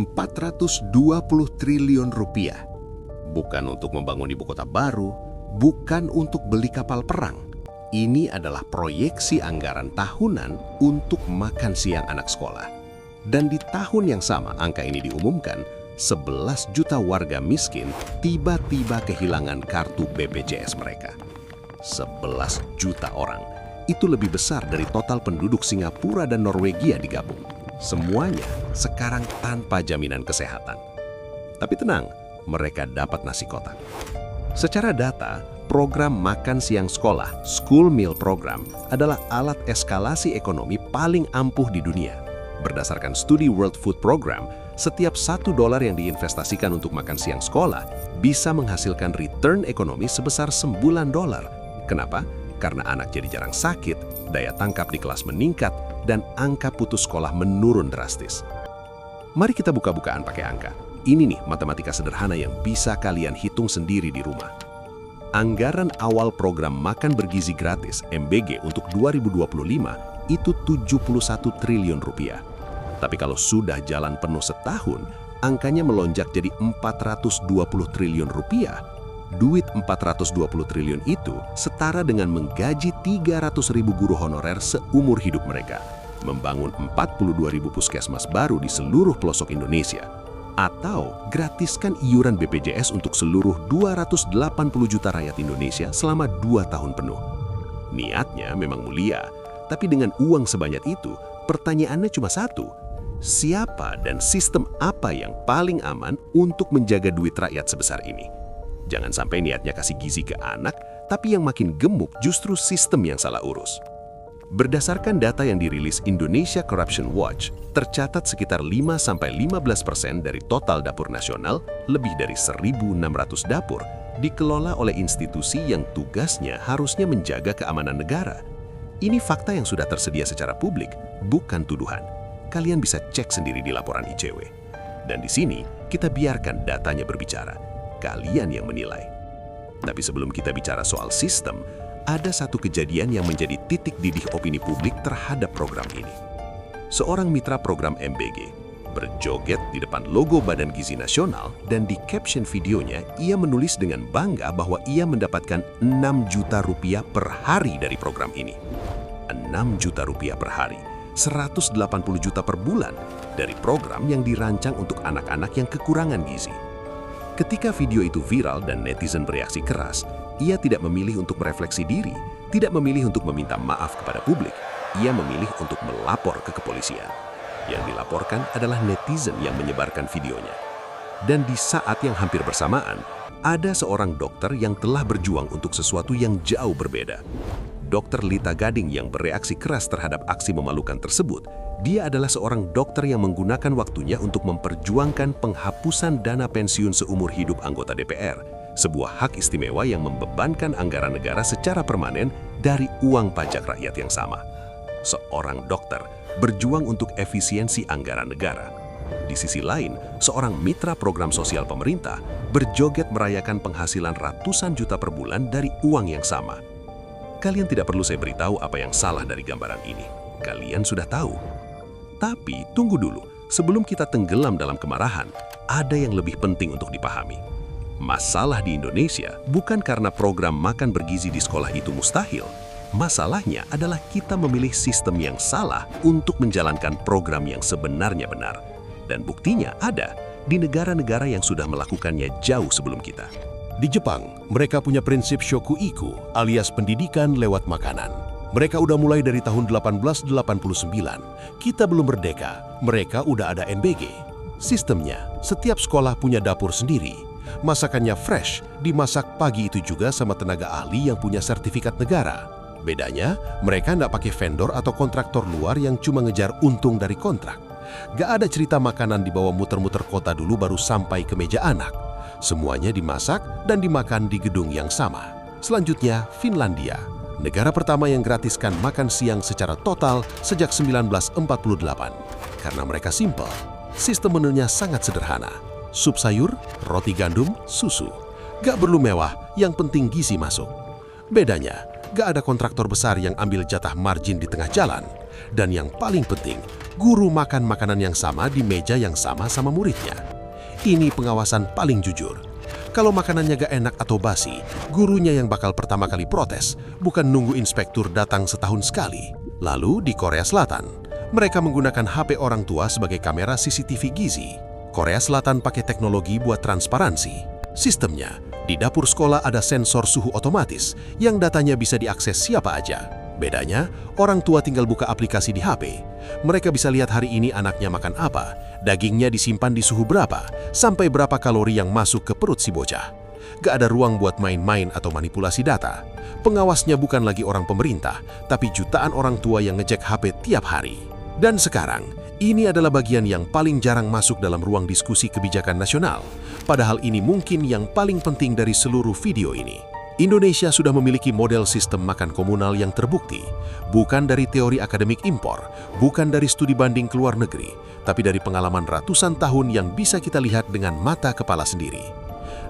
420 triliun rupiah. Bukan untuk membangun ibu kota baru, bukan untuk beli kapal perang. Ini adalah proyeksi anggaran tahunan untuk makan siang anak sekolah. Dan di tahun yang sama angka ini diumumkan, 11 juta warga miskin tiba-tiba kehilangan kartu BPJS mereka. 11 juta orang. Itu lebih besar dari total penduduk Singapura dan Norwegia digabung. Semuanya sekarang tanpa jaminan kesehatan. Tapi tenang, mereka dapat nasi kotak. Secara data, program makan siang sekolah, School Meal Program, adalah alat eskalasi ekonomi paling ampuh di dunia. Berdasarkan studi World Food Program, setiap $1 yang diinvestasikan untuk makan siang sekolah bisa menghasilkan return ekonomi sebesar $9. Kenapa? Karena anak jadi jarang sakit, daya tangkap di kelas meningkat, dan angka putus sekolah menurun drastis. Mari kita buka-bukaan pakai angka. Ini nih matematika sederhana yang bisa kalian hitung sendiri di rumah. Anggaran awal program makan bergizi gratis MBG untuk 2025 itu 71 triliun rupiah. Tapi kalau sudah jalan penuh setahun, angkanya melonjak jadi 420 triliun rupiah. Duit 420 triliun itu setara dengan menggaji 300.000 guru honorer seumur hidup mereka, membangun 42.000 puskesmas baru di seluruh pelosok Indonesia, atau gratiskan iuran BPJS untuk seluruh 280 juta rakyat Indonesia selama 2 tahun penuh. Niatnya memang mulia, tapi dengan uang sebanyak itu, pertanyaannya cuma satu. Siapa dan sistem apa yang paling aman untuk menjaga duit rakyat sebesar ini? Jangan sampai niatnya kasih gizi ke anak, tapi yang makin gemuk justru sistem yang salah urus. Berdasarkan data yang dirilis Indonesia Corruption Watch, tercatat sekitar 5-15% dari total dapur nasional, lebih dari 1.600 dapur, dikelola oleh institusi yang tugasnya harusnya menjaga keamanan negara. Ini fakta yang sudah tersedia secara publik, bukan tuduhan. Kalian bisa cek sendiri di laporan ICW. Dan di sini, kita biarkan datanya berbicara. Kalian yang menilai. Tapi sebelum kita bicara soal sistem, ada satu kejadian yang menjadi titik didih opini publik terhadap program ini. Seorang mitra program MBG berjoget di depan logo Badan Gizi Nasional dan di caption videonya ia menulis dengan bangga bahwa ia mendapatkan 6 juta rupiah per hari dari program ini. 6 juta rupiah per hari, 180 juta per bulan dari program yang dirancang untuk anak-anak yang kekurangan gizi. Ketika video itu viral dan netizen bereaksi keras, ia tidak memilih untuk merefleksi diri, tidak memilih untuk meminta maaf kepada publik. Ia memilih untuk melapor ke kepolisian. Yang dilaporkan adalah netizen yang menyebarkan videonya. Dan di saat yang hampir bersamaan, ada seorang dokter yang telah berjuang untuk sesuatu yang jauh berbeda. Dr. Lita Gading yang bereaksi keras terhadap aksi memalukan tersebut, dia adalah seorang dokter yang menggunakan waktunya untuk memperjuangkan penghapusan dana pensiun seumur hidup anggota DPR, sebuah hak istimewa yang membebankan anggaran negara secara permanen dari uang pajak rakyat yang sama. Seorang dokter berjuang untuk efisiensi anggaran negara. Di sisi lain, seorang mitra program sosial pemerintah berjoget merayakan penghasilan ratusan juta per bulan dari uang yang sama. Kalian tidak perlu saya beritahu apa yang salah dari gambaran ini. Kalian sudah tahu. Tapi tunggu dulu, sebelum kita tenggelam dalam kemarahan, ada yang lebih penting untuk dipahami. Masalah di Indonesia bukan karena program makan bergizi di sekolah itu mustahil. Masalahnya adalah kita memilih sistem yang salah untuk menjalankan program yang sebenarnya benar. Dan buktinya ada di negara-negara yang sudah melakukannya jauh sebelum kita. Di Jepang, mereka punya prinsip shokuiku alias pendidikan lewat makanan. Mereka udah mulai dari tahun 1889. Kita belum merdeka, mereka udah ada MBG. Sistemnya, setiap sekolah punya dapur sendiri. Masakannya fresh, dimasak pagi itu juga sama tenaga ahli yang punya sertifikat negara. Bedanya, mereka nggak pakai vendor atau kontraktor luar yang cuma ngejar untung dari kontrak. Gak ada cerita makanan dibawa muter-muter kota dulu baru sampai ke meja anak. Semuanya dimasak dan dimakan di gedung yang sama. Selanjutnya, Finlandia. Negara pertama yang gratiskan makan siang secara total sejak 1948. Karena mereka simpel. Sistem menunya sangat sederhana. Sup sayur, roti gandum, susu. Gak perlu mewah, yang penting gizi masuk. Bedanya, gak ada kontraktor besar yang ambil jatah margin di tengah jalan. Dan yang paling penting, Guru makan makanan yang sama di meja yang sama muridnya. Ini pengawasan paling jujur. Kalau makanannya gak enak atau basi, gurunya yang bakal pertama kali protes, bukan nunggu inspektur datang setahun sekali. Lalu di Korea Selatan, mereka menggunakan HP orang tua sebagai kamera CCTV gizi. Korea Selatan pakai teknologi buat transparansi. Sistemnya, di dapur sekolah ada sensor suhu otomatis yang datanya bisa diakses siapa aja. Bedanya, orang tua tinggal buka aplikasi di HP. Mereka bisa lihat hari ini anaknya makan apa, dagingnya disimpan di suhu berapa, sampai berapa kalori yang masuk ke perut si bocah. Gak ada ruang buat main-main atau manipulasi data. Pengawasnya bukan lagi orang pemerintah, tapi jutaan orang tua yang ngecek HP tiap hari. Dan sekarang, ini adalah bagian yang paling jarang masuk dalam ruang diskusi kebijakan nasional. Padahal ini mungkin yang paling penting dari seluruh video ini. Indonesia sudah memiliki model sistem makan komunal yang terbukti, bukan dari teori akademik impor, bukan dari studi banding ke luar negeri, tapi dari pengalaman ratusan tahun yang bisa kita lihat dengan mata kepala sendiri.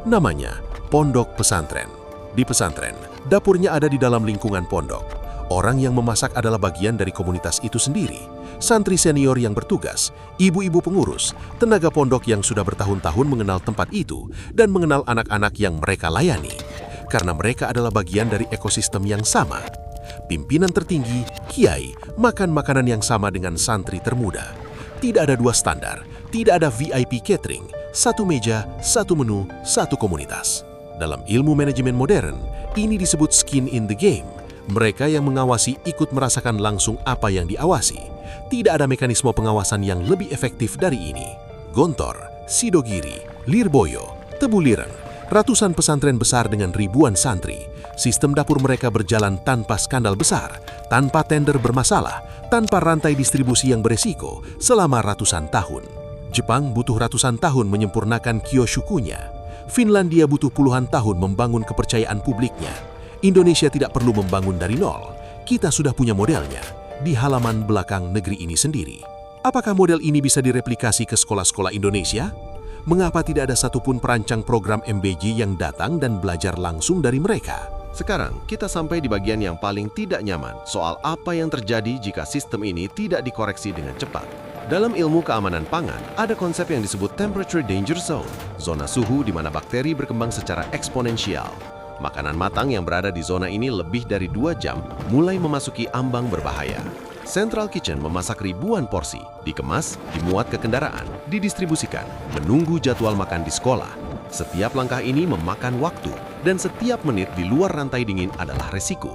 Namanya Pondok Pesantren. Di pesantren, dapurnya ada di dalam lingkungan pondok. Orang yang memasak adalah bagian dari komunitas itu sendiri. Santri senior yang bertugas, ibu-ibu pengurus, tenaga pondok yang sudah bertahun-tahun mengenal tempat itu, dan mengenal anak-anak yang mereka layani. Karena mereka adalah bagian dari ekosistem yang sama. Pimpinan tertinggi, kiai, makan makanan yang sama dengan santri termuda. Tidak ada dua standar, tidak ada VIP catering, satu meja, satu menu, satu komunitas. Dalam ilmu manajemen modern, ini disebut skin in the game. Mereka yang mengawasi ikut merasakan langsung apa yang diawasi. Tidak ada mekanisme pengawasan yang lebih efektif dari ini. Gontor, Sidogiri, Lirboyo, Tebu Lireng, ratusan pesantren besar dengan ribuan santri. Sistem dapur mereka berjalan tanpa skandal besar, tanpa tender bermasalah, tanpa rantai distribusi yang beresiko selama ratusan tahun. Jepang butuh ratusan tahun menyempurnakan Kyoshukunya. Finlandia butuh puluhan tahun membangun kepercayaan publiknya. Indonesia tidak perlu membangun dari nol. Kita sudah punya modelnya di halaman belakang negeri ini sendiri. Apakah model ini bisa direplikasi ke sekolah-sekolah Indonesia? Mengapa tidak ada satupun perancang program MBG yang datang dan belajar langsung dari mereka? Sekarang, kita sampai di bagian yang paling tidak nyaman soal apa yang terjadi jika sistem ini tidak dikoreksi dengan cepat. Dalam ilmu keamanan pangan, ada konsep yang disebut temperature danger zone, zona suhu di mana bakteri berkembang secara eksponensial. Makanan matang yang berada di zona ini lebih dari 2 jam mulai memasuki ambang berbahaya. Central Kitchen memasak ribuan porsi, dikemas, dimuat ke kendaraan, didistribusikan, menunggu jadwal makan di sekolah. Setiap langkah ini memakan waktu, dan setiap menit di luar rantai dingin adalah resiko.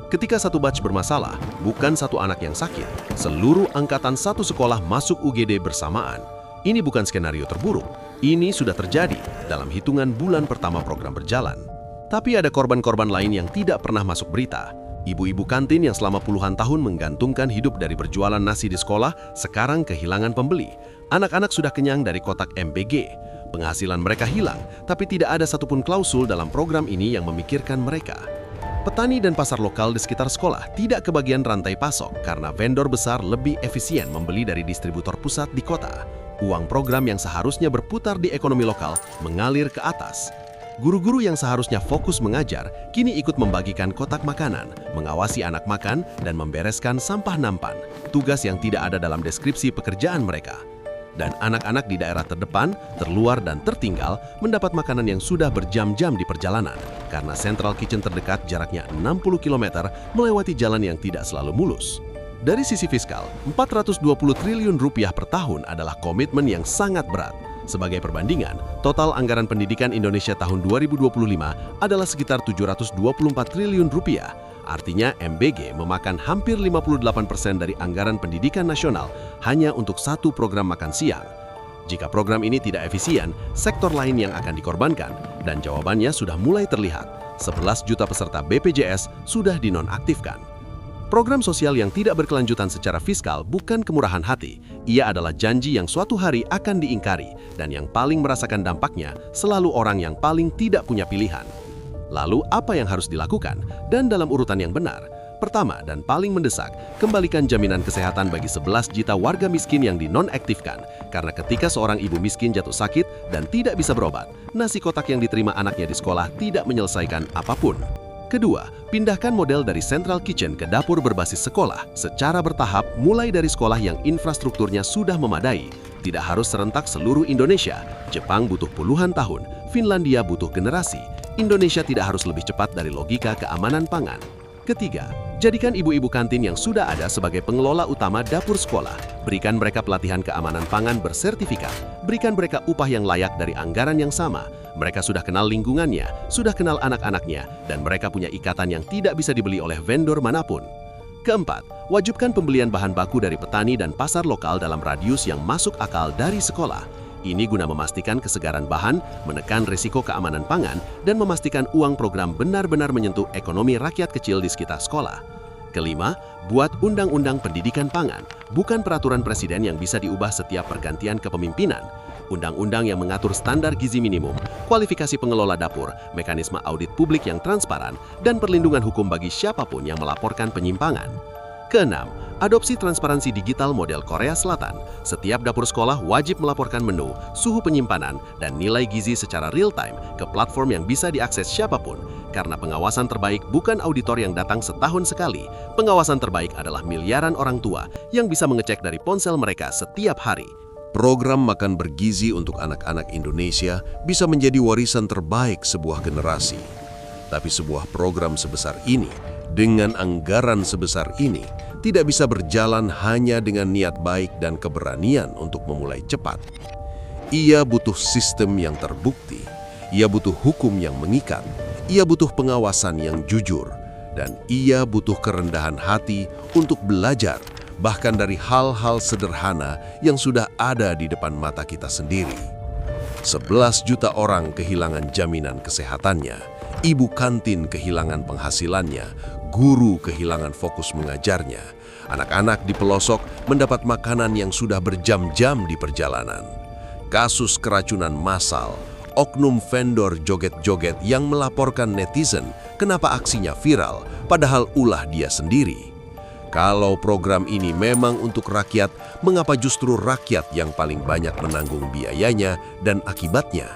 Ketika satu batch bermasalah, bukan satu anak yang sakit, seluruh angkatan satu sekolah masuk UGD bersamaan. Ini bukan skenario terburuk, ini sudah terjadi dalam hitungan bulan pertama program berjalan. Tapi ada korban-korban lain yang tidak pernah masuk berita. Ibu-ibu kantin yang selama puluhan tahun menggantungkan hidup dari berjualan nasi di sekolah, sekarang kehilangan pembeli. Anak-anak sudah kenyang dari kotak MBG. Penghasilan mereka hilang, tapi tidak ada satupun klausul dalam program ini yang memikirkan mereka. Petani dan pasar lokal di sekitar sekolah tidak kebagian rantai pasok karena vendor besar lebih efisien membeli dari distributor pusat di kota. Uang program yang seharusnya berputar di ekonomi lokal mengalir ke atas. Guru-guru yang seharusnya fokus mengajar, kini ikut membagikan kotak makanan, mengawasi anak makan, dan membereskan sampah nampan, tugas yang tidak ada dalam deskripsi pekerjaan mereka. Dan anak-anak di daerah terdepan, terluar, dan tertinggal mendapat makanan yang sudah berjam-jam di perjalanan, karena Central Kitchen terdekat jaraknya 60 km melewati jalan yang tidak selalu mulus. Dari sisi fiskal, 420 triliun rupiah per tahun adalah komitmen yang sangat berat. Sebagai perbandingan, total anggaran pendidikan Indonesia tahun 2025 adalah sekitar 724 triliun rupiah. Artinya MBG memakan hampir 58% dari anggaran pendidikan nasional hanya untuk satu program makan siang. Jika program ini tidak efisien, sektor lain yang akan dikorbankan, dan jawabannya sudah mulai terlihat. 11 juta peserta BPJS sudah dinonaktifkan. Program sosial yang tidak berkelanjutan secara fiskal bukan kemurahan hati. Ia adalah janji yang suatu hari akan diingkari, dan yang paling merasakan dampaknya selalu orang yang paling tidak punya pilihan. Lalu apa yang harus dilakukan? Dan dalam urutan yang benar. Pertama dan paling mendesak, kembalikan jaminan kesehatan bagi 11 juta warga miskin yang dinonaktifkan. Karena ketika seorang ibu miskin jatuh sakit dan tidak bisa berobat, nasi kotak yang diterima anaknya di sekolah tidak menyelesaikan apapun. Kedua, pindahkan model dari central kitchen ke dapur berbasis sekolah secara bertahap mulai dari sekolah yang infrastrukturnya sudah memadai. Tidak harus serentak seluruh Indonesia. Jepang butuh puluhan tahun, Finlandia butuh generasi. Indonesia tidak harus lebih cepat dari logika keamanan pangan. Ketiga, jadikan ibu-ibu kantin yang sudah ada sebagai pengelola utama dapur sekolah. Berikan mereka pelatihan keamanan pangan bersertifikat. Berikan mereka upah yang layak dari anggaran yang sama. Mereka sudah kenal lingkungannya, sudah kenal anak-anaknya, dan mereka punya ikatan yang tidak bisa dibeli oleh vendor manapun. Keempat, wajibkan pembelian bahan baku dari petani dan pasar lokal dalam radius yang masuk akal dari sekolah. Ini guna memastikan kesegaran bahan, menekan risiko keamanan pangan, dan memastikan uang program benar-benar menyentuh ekonomi rakyat kecil di sekitar sekolah. Kelima, buat undang-undang pendidikan pangan, bukan peraturan presiden yang bisa diubah setiap pergantian kepemimpinan. Undang-undang yang mengatur standar gizi minimum, kualifikasi pengelola dapur, mekanisme audit publik yang transparan, dan perlindungan hukum bagi siapapun yang melaporkan penyimpangan. Keenam, adopsi transparansi digital model Korea Selatan. Setiap dapur sekolah wajib melaporkan menu, suhu penyimpanan, dan nilai gizi secara real-time ke platform yang bisa diakses siapapun. Karena pengawasan terbaik bukan auditor yang datang setahun sekali. Pengawasan terbaik adalah miliaran orang tua yang bisa mengecek dari ponsel mereka setiap hari. Program makan bergizi untuk anak-anak Indonesia bisa menjadi warisan terbaik sebuah generasi. Tapi sebuah program sebesar ini, dengan anggaran sebesar ini, tidak bisa berjalan hanya dengan niat baik dan keberanian untuk memulai cepat. Ia butuh sistem yang terbukti, ia butuh hukum yang mengikat, ia butuh pengawasan yang jujur, dan ia butuh kerendahan hati untuk belajar, bahkan dari hal-hal sederhana yang sudah ada di depan mata kita sendiri. 11 juta orang kehilangan jaminan kesehatannya, ibu kantin kehilangan penghasilannya, guru kehilangan fokus mengajarnya, anak-anak di pelosok mendapat makanan yang sudah berjam-jam di perjalanan. Kasus keracunan massal, oknum vendor joget-joget yang melaporkan netizen kenapa aksinya viral, padahal ulah dia sendiri. Kalau program ini memang untuk rakyat, mengapa justru rakyat yang paling banyak menanggung biayanya dan akibatnya?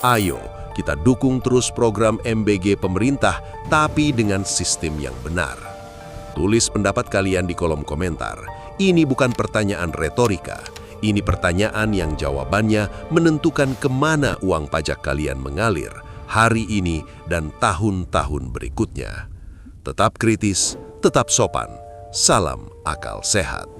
Ayo, kita dukung terus program MBG pemerintah, tapi dengan sistem yang benar. Tulis pendapat kalian di kolom komentar. Ini bukan pertanyaan retorika. Ini pertanyaan yang jawabannya menentukan kemana uang pajak kalian mengalir hari ini dan tahun-tahun berikutnya. Tetap kritis, tetap sopan. Salam akal sehat.